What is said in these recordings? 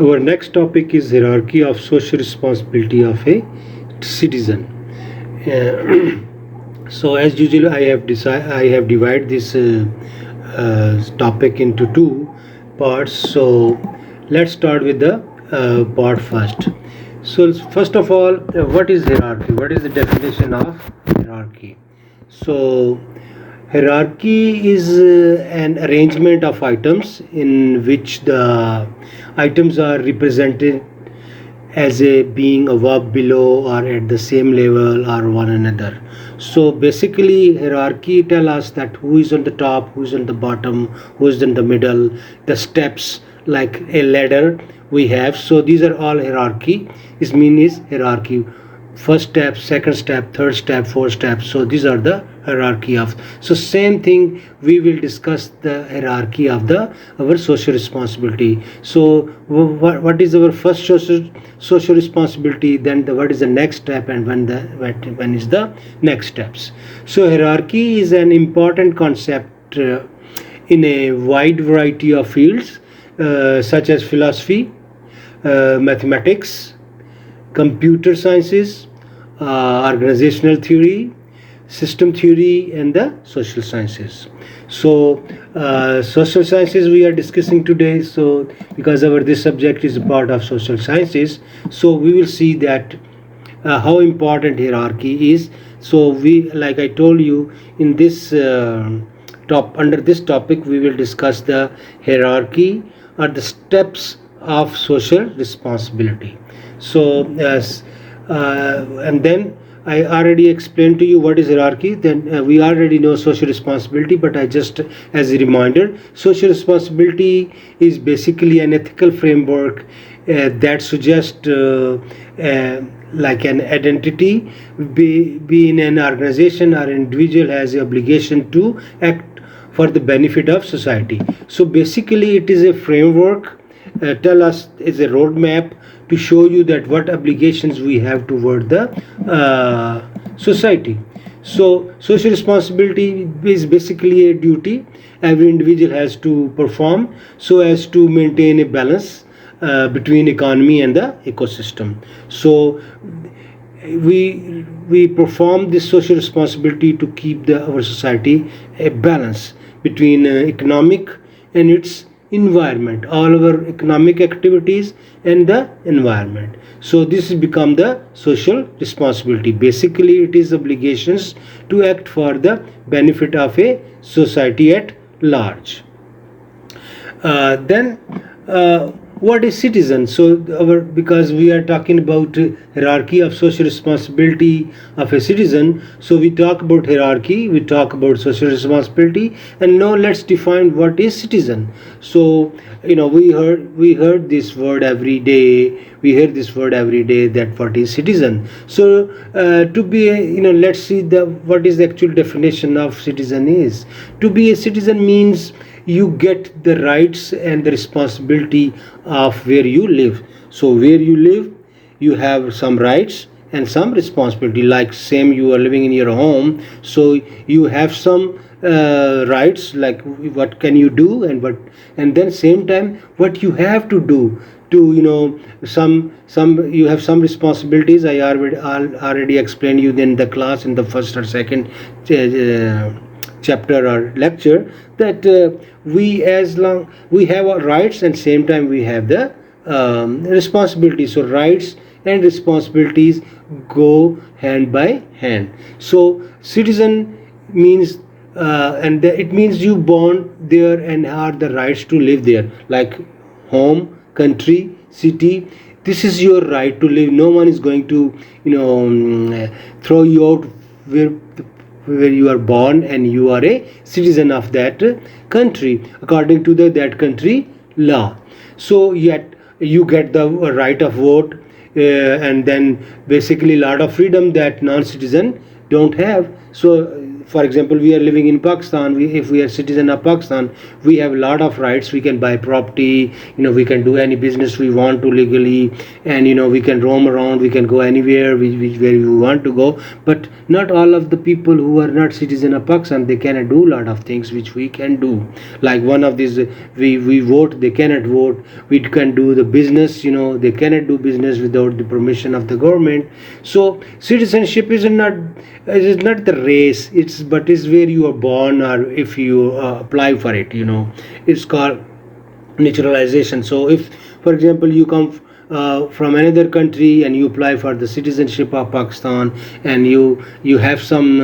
Our next topic is hierarchy of social responsibility of a citizen. So as usual, I have divided this topic into two parts. So let's start with the part first. So first of all, what is hierarchy? What is the definition of hierarchy? So hierarchy is an arrangement of items in which the items are represented as a being above, below, or at the same level or one another. So basically, hierarchy tell us that who is on the top, who is on the bottom, who is in the middle, the steps like a ladder we have. So these are all hierarchy. This mean is hierarchy. First step, second step, third step, fourth step. So these are the hierarchy of. So same thing we will discuss the hierarchy of the our social responsibility. So what is our first social responsibility? Then what is the next step, and when is the next steps? So hierarchy is an important concept in a wide variety of fields such as philosophy, mathematics, computer sciences, organizational theory, system theory, and the social sciences. So social sciences we are discussing today. So because our this subject is a part of social sciences, so we will see that how important hierarchy is. So we, like I told you, in this under this topic we will discuss the hierarchy or the steps of social responsibility. So and then I already explained to you what is hierarchy. Then we already know social responsibility, but I just, as a reminder, social responsibility is basically an ethical framework that suggests like an identity, be in an organization or individual has the obligation to act for the benefit of society. So basically, it is a framework. Tell us is a roadmap to show you that what obligations we have toward the society. So social responsibility is basically a duty every individual has to perform so as to maintain a balance between economy and the ecosystem. So we perform this social responsibility to keep our society a balance between economic and its environment, all our economic activities and the environment. So this has become the social responsibility. Basically, it is obligations to act for the benefit of a society at large. Then what is citizen? So because we are talking about hierarchy of social responsibility of a citizen, so we talk about hierarchy, we talk about social responsibility, and now let's define what is citizen. So we heard this word every day. We hear this word every day, that what is citizen. So to be let's see the what is the actual definition of citizen is. To be a citizen means you get the rights and the responsibility of where you live. So where you live, you have some rights and some responsibility. Like same, you are living in your home, so you have some rights, like what can you do, and then same time what you have to do to some you have some responsibilities. I already explained you in the class in the first or second chapter or lecture, that we as long we have our rights and same time we have the responsibilities. So rights and responsibilities go hand by hand. So citizen means and it means you born there and have the rights to live there, like home, country, city. This is your right to live. No one is going to throw you out where you are born, and you are a citizen of that country according to that country law. So yet you get the right of vote, and then basically a lot of freedom that non-citizen don't have. So for example, we are living in Pakistan. If we are citizen of Pakistan, we have a lot of rights. We can buy property, we can do any business we want to legally, and we can roam around, we can go anywhere where we want to go. But not all of the people who are not citizen of Pakistan, they cannot do a lot of things which we can do. Like one of these, we vote, they cannot vote. We can do the business, they cannot do business without the permission of the government. So citizenship is not the race, but it's where you are born, or if you apply for it. It's called naturalization. So if, for example, you come from another country and you apply for the citizenship of Pakistan, and you have some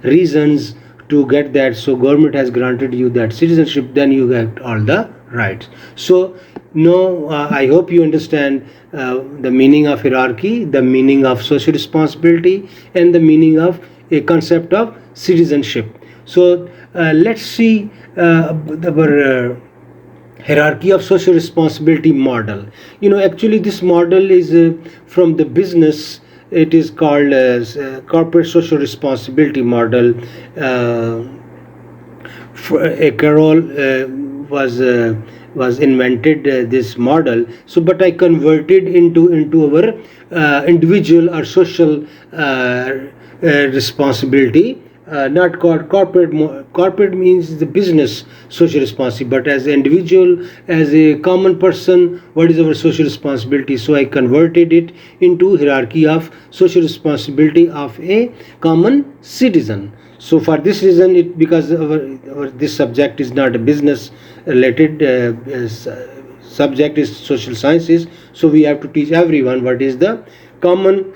reasons to get that, so government has granted you that citizenship, then you get all the rights. So no, I hope you understand the meaning of hierarchy, the meaning of social responsibility, and the meaning of a concept of citizenship. So let's see our hierarchy of social responsibility model. Actually this model is from the business. It is called as corporate social responsibility model. Carroll was invented this model. So but I converted into our individual or social responsibility. Not corporate means the business social responsibility, but as an individual, as a common person, what is our social responsibility? So I converted it into hierarchy of social responsibility of a common citizen. So for this reason, because this subject is not a business related subject, is social sciences, so we have to teach everyone what is the common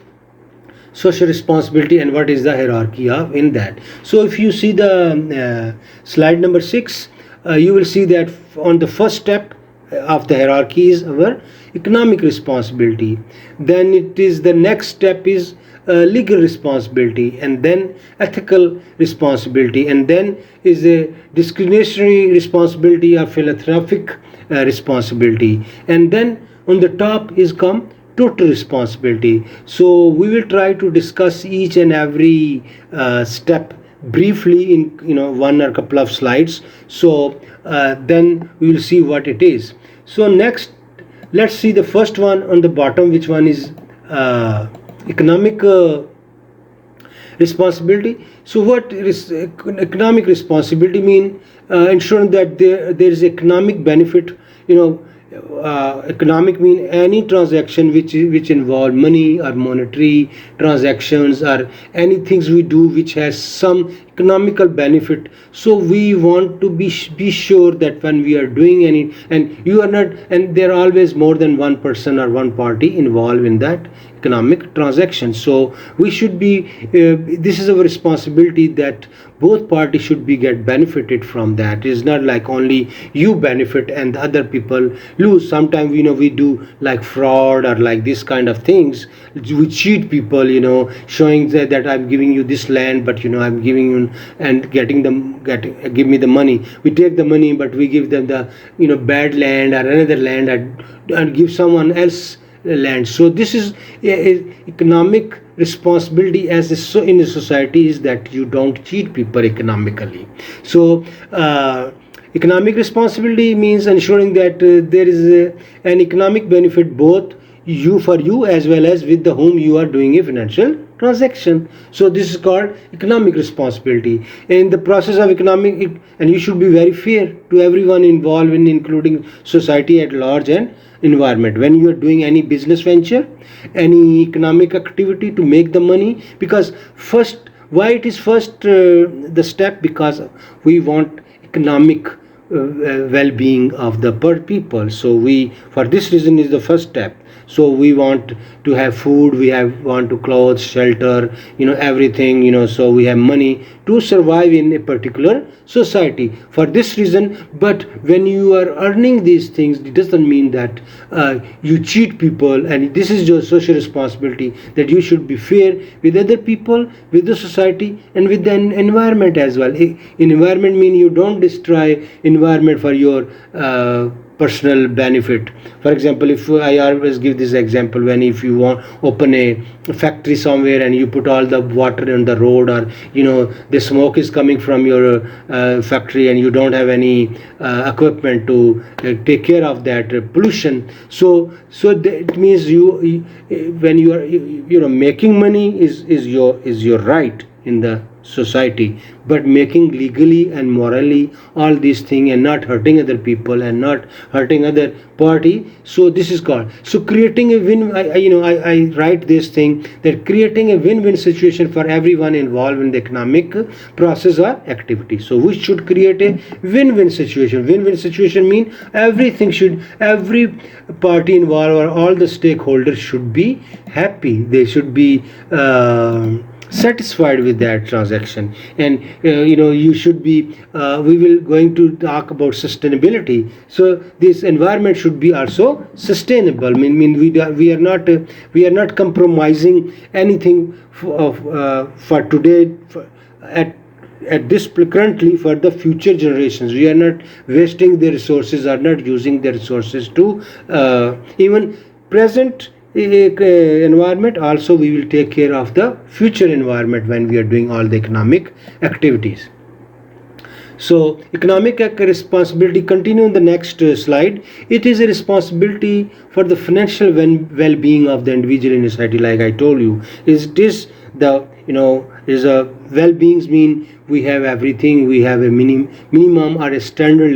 social responsibility and what is the hierarchy of in that. So if you see the slide number 6, you will see that on the first step of the hierarchy is our economic responsibility. Then it is the next step is legal responsibility, and then ethical responsibility, and then is a discretionary responsibility or philanthropic responsibility, and then on the top is come total responsibility. So we will try to discuss each and every step briefly in one or couple of slides. So then we will see what it is. So next, let's see the first one on the bottom, which one is economic responsibility. So what is economic responsibility mean? Ensuring that there is economic benefit. Economic mean any transaction which involve money or monetary transactions, or any things we do which has some economical benefit. So we want to be sure that when we are doing any, and you are not, and there are always more than one person or one party involved in that economic transaction. So we should be this is our responsibility, that both parties should be get benefited from that. It is not like only you benefit and the other people lose. Sometimes we do like fraud or like this kind of things. We cheat people, showing that I'm giving you this land, but I'm giving you and give me the money. We take the money, but we give them the bad land or another land, and give someone else land. So this is economic responsibility in a society, is that you don't cheat people economically. So economic responsibility means ensuring that there is an economic benefit both for you as well as with the whom you are doing a financial transaction. So this is called economic responsibility. In the process of economic, and you should be very fair to everyone involved, including society at large and environment, when you are doing any business venture, any economic activity to make the money. Because why it is first the step? Because we want economic well-being of the people. So for this reason is the first step. So we want to have food, want to clothes, shelter, everything, so we have money to survive in a particular society. For this reason, but when you are earning these things, it doesn't mean that you cheat people, and this is your social responsibility, that you should be fair with other people, with the society, and with the environment as well. In environment mean you don't destroy environment for your personal benefit. For example, if I always give this example, when if you want open a factory somewhere and you put all the water on the road, or the smoke is coming from your factory and you don't have any equipment to take care of that pollution. So it means when you are making money is your right in the society, but making legally and morally all these things and not hurting other people and not hurting other party, so this is called, so creating a win. I write this thing, that creating a win-win situation for everyone involved in the economic process or activity. So we should create a win-win situation. Win-win situation mean every party involved or all the stakeholders should be happy, they should be satisfied with that transaction. And you should be we will going to talk about sustainability. So this environment should be also sustainable. We are not compromising anything for today, at this currently, for the future generations. We are not wasting the resources, are not using the resources to even present environment. Also we will take care of the future environment when we are doing all the economic activities. So economic responsibility, continue in the next slide. It is a responsibility for the financial well-being of the individual in society. Like I told you, it is the is a well-beings mean we have everything, we have a minimum or a standard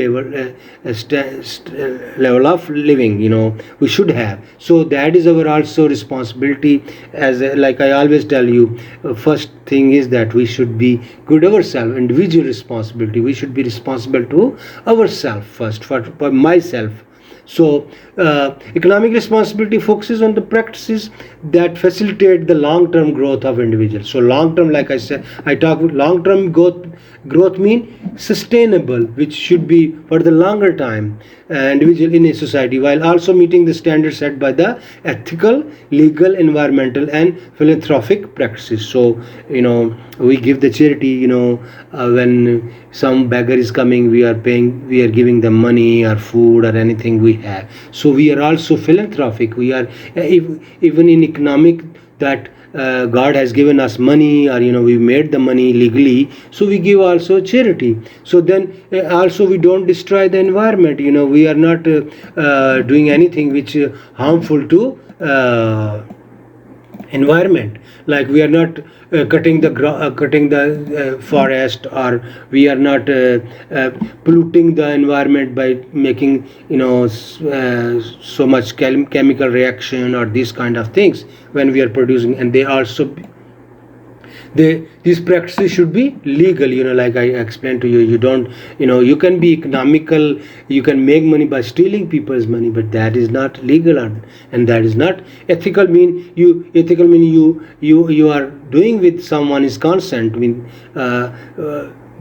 level of living we should have. So that is our also responsibility. As like I always tell you, first thing is that we should be good ourselves, individual responsibility. We should be responsible to ourselves first, for myself. So economic responsibility focuses on the practices that facilitate the long-term growth of individuals. So long-term, like I said, I talk about long-term growth mean sustainable, which should be for the longer time individual in a society, while also meeting the standards set by the ethical, legal, environmental and philanthropic practices. So we give the charity, when some beggar is coming, we are giving them money or food or anything we have. So we are also philanthropic. We are even in economic, that God has given us money, or we made the money legally, so we give also charity. So then also we don't destroy the environment. We are not doing anything which harmful to environment. Like we are not cutting the forest, or we are not polluting the environment by making so much chemical reaction or these kind of things when we are producing. And they also these practices should be legal. Like I explained to you, you don't you can be economical, you can make money by stealing people's money, but that is not legal, and that is not ethical. You are doing with someone's consent,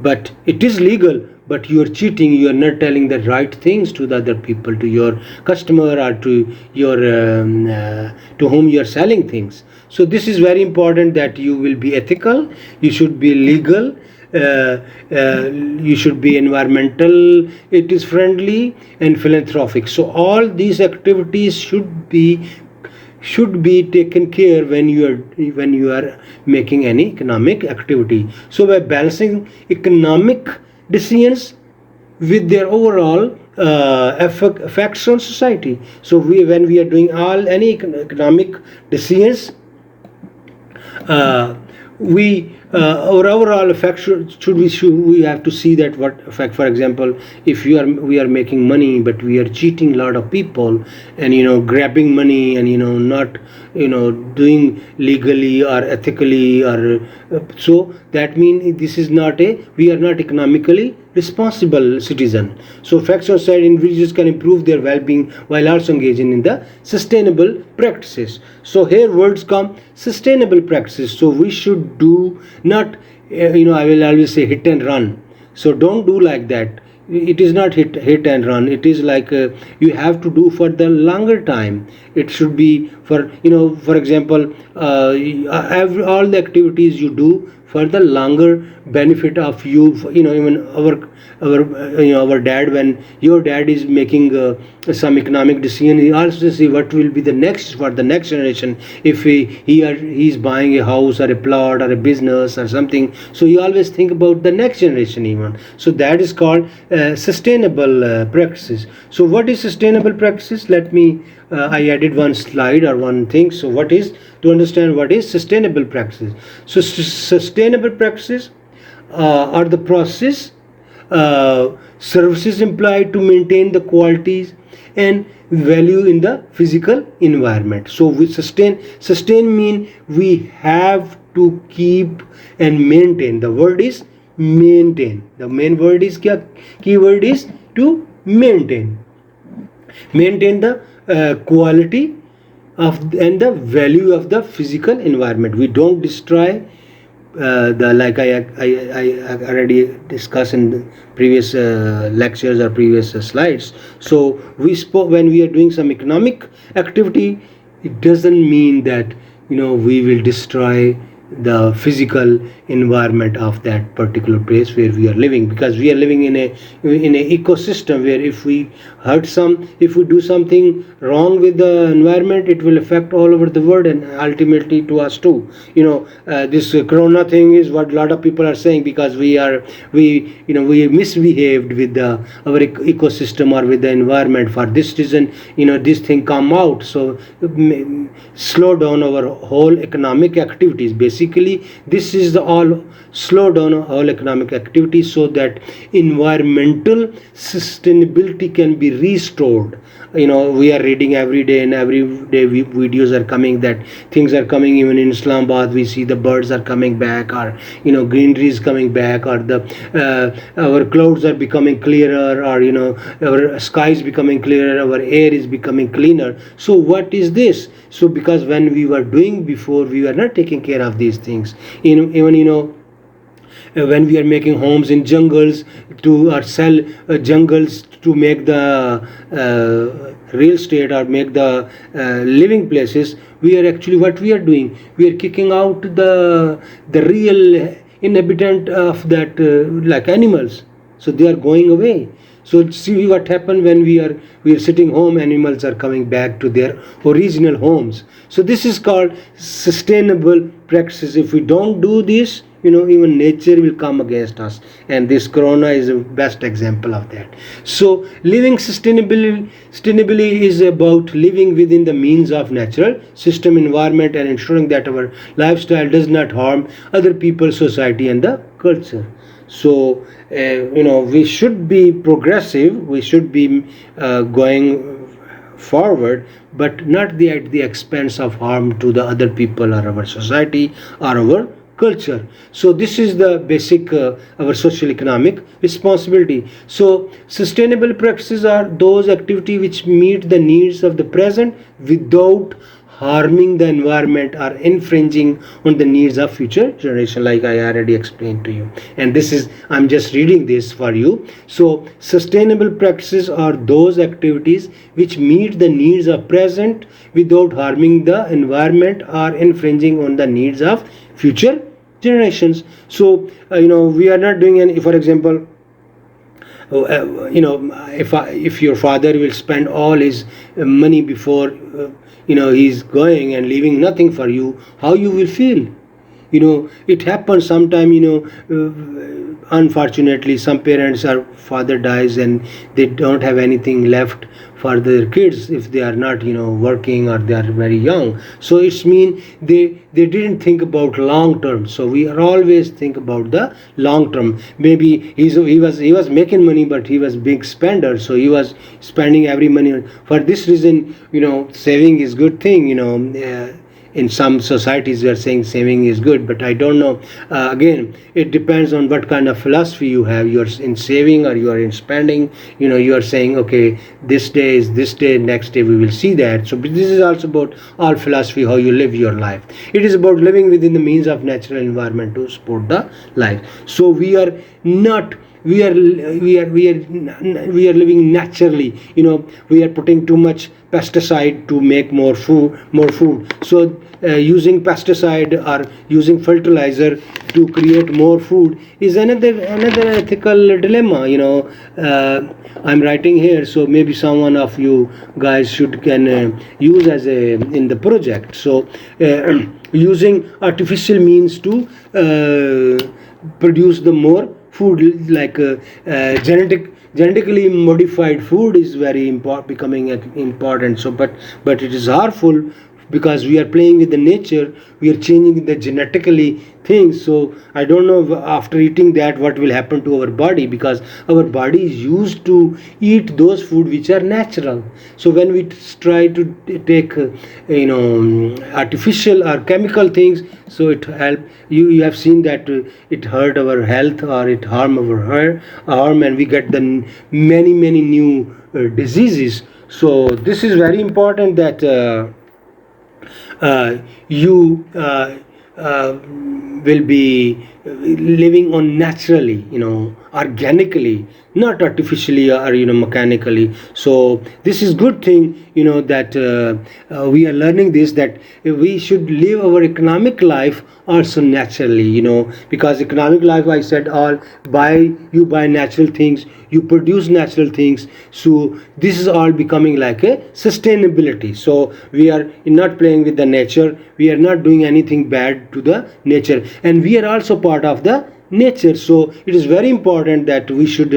but it is legal, but you are cheating. You are not telling the right things to the other people, to your customer, or to your to whom you are selling things. So this is very important, that you will be ethical, you should be legal, you should be environmental, it is friendly and philanthropic. So all these activities should be taken care when you are making any economic activity. So by balancing economic decisions with their overall effects on society. So when we are doing any economic decisions, our overall effect we have to see that what effect. For example, if we are making money, but we are cheating a lot of people, and grabbing money, and not doing legally or ethically, or so that means this is not we are not economically responsible citizen. So facts on side, individuals can improve their well-being while also engaging in the sustainable practices. So here words come, sustainable practices. So we should do not I will always say hit and run. So don't do like that. It is not hit and run. It is like you have to do for the longer time. It should be for for example, all the activities you do for the longer benefit of you. Even our dad, when your dad is making some economic decision, he also see what will be the next for the next generation. If he's buying a house or a plot or a business or something, so he always think about the next generation even. So that is called sustainable practices. So what is sustainable practices? Let me I added one slide or one thing. So what is, to understand what is sustainable practices? So sustainable practices are the process services employed to maintain the qualities and value in the physical environment. So we sustain mean we have to keep and maintain. The word is maintain. The main word is kya? Key word is to maintain the quality of and the value of the physical environment. We don't destroy the, like I already discussed in the previous lectures or previous slides. So we spoke, when we are doing some economic activity, it doesn't mean that we will destroy the physical environment of that particular place where we are living, because we are living in a ecosystem where if we do something wrong with the environment, it will affect all over the world and ultimately to us too. This corona thing is what a lot of people are saying, because we misbehaved with our ecosystem or with the environment. For this reason, this thing come out. So slow down our whole economic activities. Basically, this is the all slow down all economic activities so that environmental sustainability can be restored. We are reading every day, and every day videos are coming that things are coming. Even in Islamabad, we see the birds are coming back, or greenery is coming back, or the our clouds are becoming clearer, or our sky is becoming clearer, our air is becoming cleaner. So what is this? So because when we were doing before, we were not taking care of these things. Even when we are making homes in jungles to or sell jungles to make the real estate or make the living places, we are actually, what we are doing, we are kicking out the real inhabitant of that, like animals. So they are going away. So see what happened when we are sitting home, animals are coming back to their original homes. So this is called sustainable practices. If we don't do this, even nature will come against us, and this corona is the best example of that. So living sustainably is about living within the means of natural system, environment, and ensuring that our lifestyle does not harm other people, society, and the culture. So we should be progressive, we should be going forward, but not at the expense of harm to the other people or our society or our culture. So this is the basic our social economic responsibility. So sustainable practices are those activities which meet the needs of the present without harming the environment or infringing on the needs of future generation, like I already explained to you. And this is, I'm just reading this for you. So sustainable practices are those activities which meet the needs of present without harming the environment or infringing on the needs of future generations. So we are not doing any, for example, if your father will spend all his money before he's going and leaving nothing for you, how you will feel? It happens sometime. Unfortunately, some parents, or father dies and they don't have anything left for their kids if they are not working, or they are very young. So it's mean they didn't think about long term. So we are always think about the long term. Maybe he was making money, but he was big spender, so he was spending every money. For this reason, saving is good thing. In some societies we are saying saving is good, but I don't know. Again, it depends on what kind of philosophy you have. You are in saving or you are in spending. You are saying, okay, this day is this day, next day we will see that. So this is also about all philosophy, how you live your life. It is about living within the means of natural environment to support the life. So we are living naturally. We are putting too much pesticide to make more food. So using pesticide or using fertilizer to create more food is another ethical dilemma. I'm writing here, so maybe someone of you guys can use as a in the project. So using artificial means to produce the more food, like genetically modified food is very becoming important. So but it is harmful because we are playing with the nature, we are changing the genetically things. So I don't know after eating that what will happen to our body, because our body is used to eat those food which are natural. So when we try to take artificial or chemical things, so it help you have seen that it hurt our health or it harm our harm, and we get the many new diseases. So this is very important that you will be living on naturally, organically, not artificially or mechanically. So this is good thing, that we are learning this, that we should live our economic life also naturally, because economic life, I said, all you buy natural things, you produce natural things. So this is all becoming like a sustainability. So we are not playing with the nature, we are not doing anything bad to the nature, and we are also part of the nature. So it is very important that we should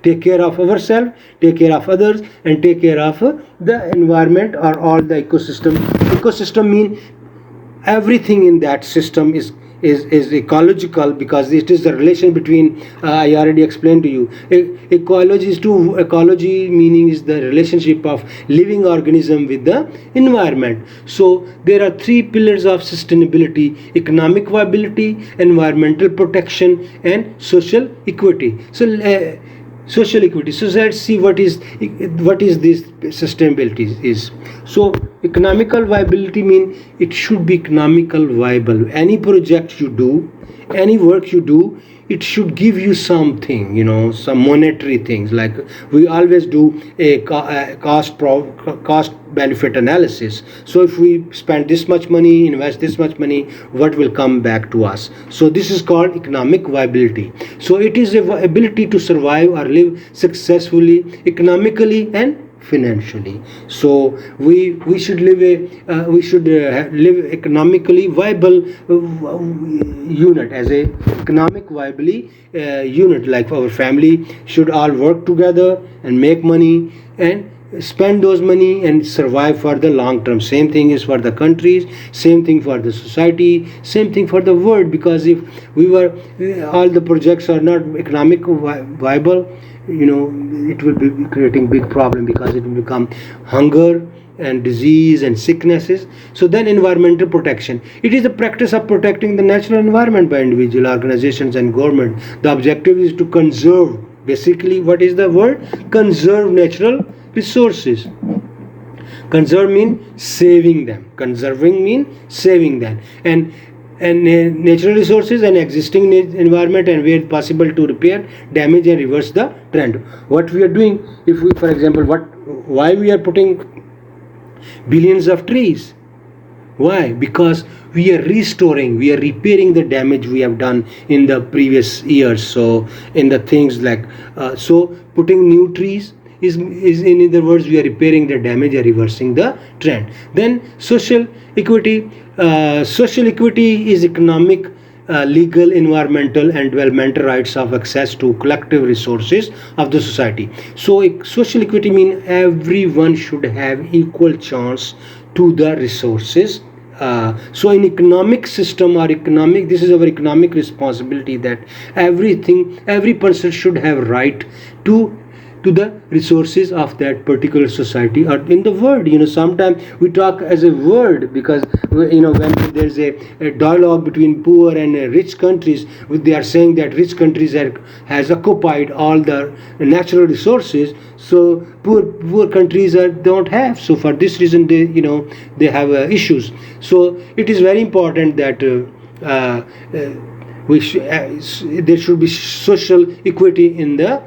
take care of ourselves, take care of others, and take care of the environment or all the ecosystem mean everything in that system is ecological, because it is the relation between I already explained to you. Ecology meaning is the relationship of living organism with the environment. So there are three pillars of sustainability: economic viability, environmental protection, and social equity. Social equity. So let's see what is this sustainability is. So economical viability mean it should be economical viable. Any project you do, any work you do, it should give you something, some monetary things. Like we always do a cost benefit analysis. So if we spend this much money, invest this much money, what will come back to us? So this is called economic viability. So it is the ability to survive or live successfully economically and financially. So we should live live economically viable unit, as a economic viably unit. Like our family should all work together and make money and spend those money and survive for the long term. Same thing is for the countries, same thing for the society, same thing for the world. Because if all the projects are not economic viable, it will be creating big problem, because it will become hunger and disease and sicknesses. So then environmental protection, it is the practice of protecting the natural environment by individual, organizations, and government. The objective is to conserve, basically what is the word, conserve natural resources. Conserve mean saving them, conserving mean saving them, and natural resources and existing environment, and where possible to repair damage and reverse the trend. What we are doing, if we, for example, why we are putting billions of trees? Why? Because we are restoring, we are repairing the damage we have done in the previous years. So in the things like so putting new trees is in other words, we are repairing the damage and reversing the trend. Then social equity. Social equity is economic, legal, environmental, and developmental rights of access to collective resources of the society. So social equity means everyone should have equal chance to the resources. So in economic system or economic, this is our economic responsibility, that every person should have right to the resources of that particular society or in the world. Sometimes we talk as a word, because when there's a dialogue between poor and rich countries, they are saying that rich countries has occupied all the natural resources, so poor countries don't have. So for this reason they have issues. So it is very important that there should be social equity in the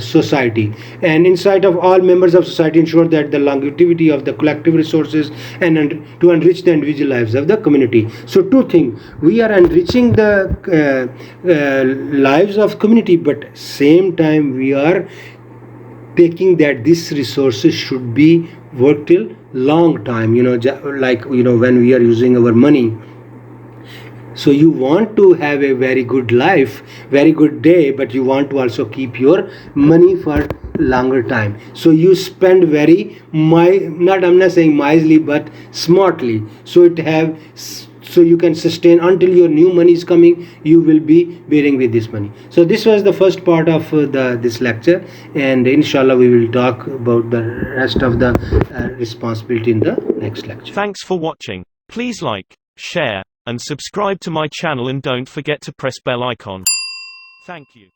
society, and insight of all members of society ensure that the longevity of the collective resources and to enrich the individual lives of the community. So two things: we are enriching the lives of community, but same time we are taking that these resources should be worked till long time, like when we are using our money. So you want to have a very good life, very good day, but you want to also keep your money for longer time. So you spend I'm not saying wisely, but smartly. So you can sustain until your new money is coming. You will be bearing with this money. So this was the first part of this lecture, and inshallah we will talk about the rest of the responsibility in the next lecture. Thanks for watching. Please like, share, and subscribe to my channel, and don't forget to press bell icon. Thank you.